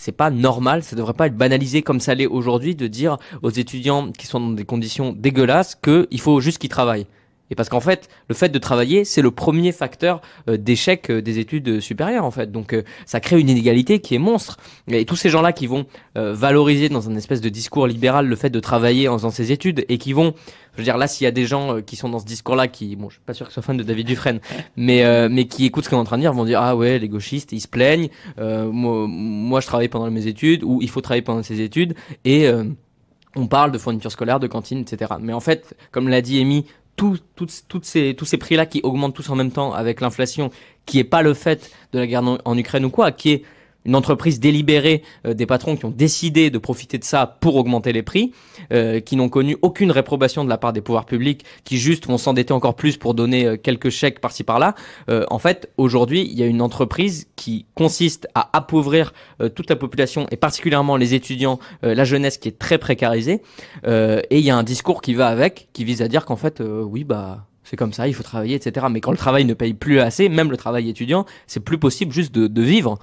c'est pas normal, ça devrait pas être banalisé comme ça l'est aujourd'hui de dire aux étudiants qui sont dans des conditions dégueulasses qu'il faut juste qu'ils travaillent. Et parce qu'en fait, le fait de travailler, c'est le premier facteur d'échec des études supérieures en fait. Donc ça crée une inégalité qui est monstre. Et tous ces gens-là qui vont valoriser dans un espèce de discours libéral le fait de travailler en faisant ses études et qui vont, je veux dire là, s'il y a des gens qui sont dans ce discours-là, qui, bon, je suis pas sûr que ce soit fan de David Dufresne, mais qui écoutent ce qu'on est en train de dire, vont dire ah ouais, les gauchistes, ils se plaignent. Moi, je travaille pendant mes études ou il faut travailler pendant ses études et on parle de fourniture scolaire, de cantine, etc. Mais en fait, comme l'a dit Amy, tous ces prix-là qui augmentent tous en même temps avec l'inflation, qui est pas le fait de la guerre en Ukraine ou quoi, qui est une entreprise délibérée des patrons qui ont décidé de profiter de ça pour augmenter les prix, qui n'ont connu aucune réprobation de la part des pouvoirs publics, qui juste vont s'endetter encore plus pour donner quelques chèques par-ci par-là. En fait, aujourd'hui, il y a une entreprise qui consiste à appauvrir toute la population et particulièrement les étudiants, la jeunesse qui est très précarisée. Et il y a un discours qui va avec, qui vise à dire qu'en fait, oui, bah c'est comme ça, il faut travailler, etc. Mais quand le travail ne paye plus assez, même le travail étudiant, c'est plus possible juste de vivre.